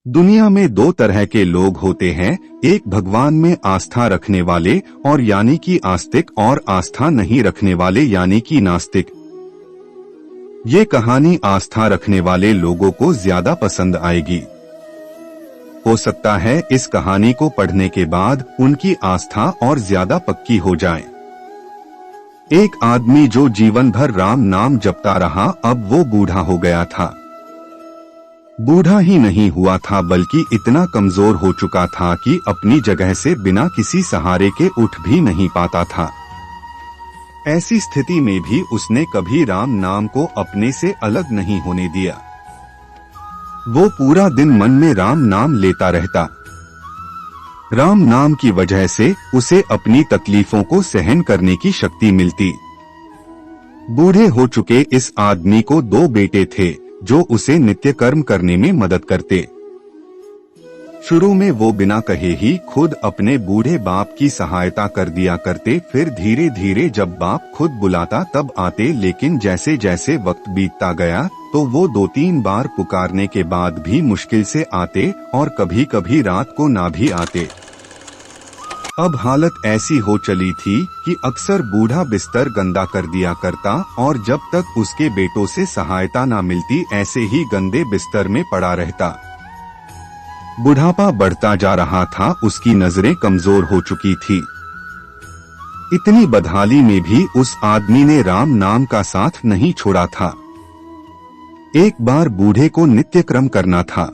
दुनिया में दो तरह के लोग होते हैं, एक भगवान में आस्था रखने वाले और यानी कि आस्तिक, और आस्था नहीं रखने वाले यानी कि नास्तिक। ये कहानी आस्था रखने वाले लोगों को ज्यादा पसंद आएगी। हो सकता है इस कहानी को पढ़ने के बाद उनकी आस्था और ज्यादा पक्की हो जाए। एक आदमी जो जीवन भर राम नाम जपता रहा, अब वो बूढ़ा हो गया था। बूढ़ा ही नहीं हुआ था बल्कि इतना कमजोर हो चुका था कि अपनी जगह से बिना किसी सहारे के उठ भी नहीं पाता था। ऐसी स्थिति में भी उसने कभी राम नाम को अपने से अलग नहीं होने दिया। वो पूरा दिन मन में राम नाम लेता रहता। राम नाम की वजह से उसे अपनी तकलीफों को सहन करने की शक्ति मिलती। बूढ़े हो चुके इस आदमी को दो बेटे थे जो उसे नित्य कर्म करने में मदद करते। शुरू में वो बिना कहे ही खुद अपने बूढ़े बाप की सहायता कर दिया करते, फिर धीरे धीरे जब बाप खुद बुलाता तब आते, लेकिन जैसे जैसे वक्त बीतता गया तो वो 2-3 बार पुकारने के बाद भी मुश्किल से आते और कभी कभी रात को ना भी आते। अब हालत ऐसी हो चली थी कि अक्सर बूढ़ा बिस्तर गंदा कर दिया करता और जब तक उसके बेटों से सहायता ना मिलती ऐसे ही गंदे बिस्तर में पड़ा रहता। बुढ़ापा बढ़ता जा रहा था, उसकी नजरें कमजोर हो चुकी थी। इतनी बदहाली में भी उस आदमी ने राम नाम का साथ नहीं छोड़ा था। एक बार बूढ़े को नित्य कर्म करना था।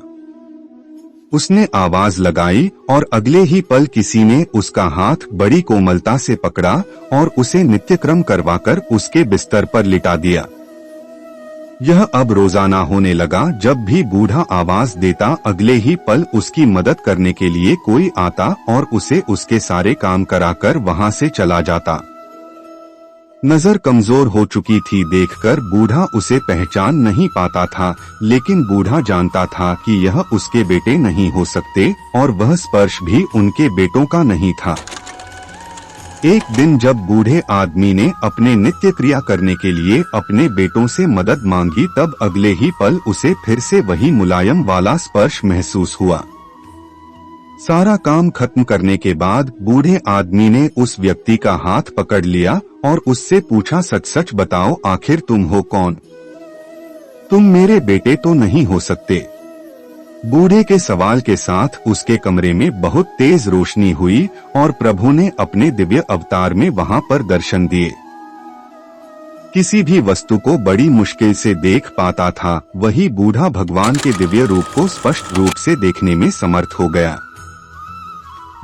उसने आवाज लगाई और अगले ही पल किसी ने उसका हाथ बड़ी कोमलता से पकड़ा और उसे नित्यक्रम करवाकर उसके बिस्तर पर लिटा दिया। यह अब रोजाना होने लगा। जब भी बूढ़ा आवाज देता अगले ही पल उसकी मदद करने के लिए कोई आता और उसे उसके सारे काम कराकर वहां से चला जाता। नजर कमजोर हो चुकी थी देखकर बूढ़ा उसे पहचान नहीं पाता था, लेकिन बूढ़ा जानता था कि यह उसके बेटे नहीं हो सकते और वह स्पर्श भी उनके बेटों का नहीं था। एक दिन जब बूढ़े आदमी ने अपने नित्य क्रिया करने के लिए अपने बेटों से मदद मांगी तब अगले ही पल उसे फिर से वही मुलायम वाला स्पर्श महसूस हुआ। सारा काम खत्म करने के बाद बूढ़े आदमी ने उस व्यक्ति का हाथ पकड़ लिया और उससे पूछा, सच सच बताओ आखिर तुम हो कौन? तुम मेरे बेटे तो नहीं हो सकते। बूढ़े के सवाल के साथ उसके कमरे में बहुत तेज रोशनी हुई और प्रभु ने अपने दिव्य अवतार में वहां पर दर्शन दिए। किसी भी वस्तु को बड़ी मुश्किल से देख पाता था, वही बूढ़ा भगवान के दिव्य रूप को स्पष्ट रूप से देखने में समर्थ हो गया।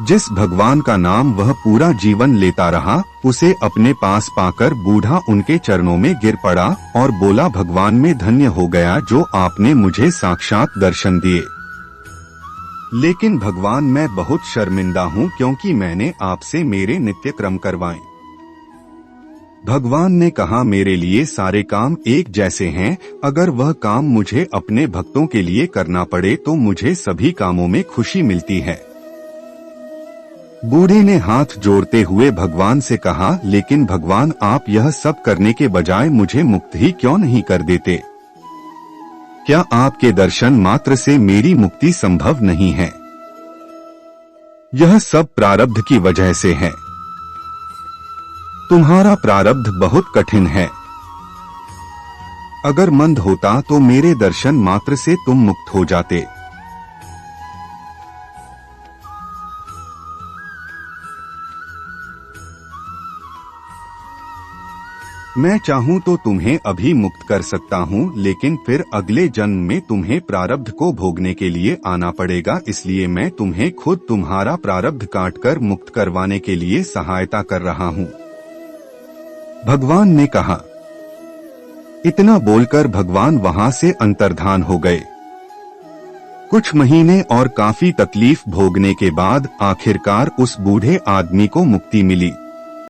जिस भगवान का नाम वह पूरा जीवन लेता रहा, उसे अपने पास पाकर बूढ़ा उनके चरणों में गिर पड़ा और बोला, भगवान मैं धन्य हो गया जो आपने मुझे साक्षात दर्शन दिए। लेकिन भगवान मैं बहुत शर्मिंदा हूँ क्योंकि मैंने आपसे मेरे नित्य कर्म करवाए। भगवान ने कहा, मेरे लिए सारे काम एक जैसे हैं, अगर वह काम मुझे अपने भक्तों के लिए करना पड़े तो मुझे सभी कामों में खुशी मिलती है। बूढ़े ने हाथ जोड़ते हुए भगवान से कहा, लेकिन भगवान आप यह सब करने के बजाय मुझे मुक्त ही क्यों नहीं कर देते? क्या आपके दर्शन मात्र से मेरी मुक्ति संभव नहीं है? यह सब प्रारब्ध की वजह से है। तुम्हारा प्रारब्ध बहुत कठिन है। अगर मंद होता तो मेरे दर्शन मात्र से तुम मुक्त हो जाते। मैं चाहूं तो तुम्हें अभी मुक्त कर सकता हूं, लेकिन फिर अगले जन्म में तुम्हें प्रारब्ध को भोगने के लिए आना पड़ेगा, इसलिए मैं तुम्हें खुद तुम्हारा प्रारब्ध काटकर मुक्त करवाने के लिए सहायता कर रहा हूं। भगवान ने कहा। इतना बोलकर भगवान वहां से अंतर्धान हो गए। कुछ महीने और काफी तकलीफ भोगने के बाद आखिरकार उस बूढ़े आदमी को मुक्ति मिली।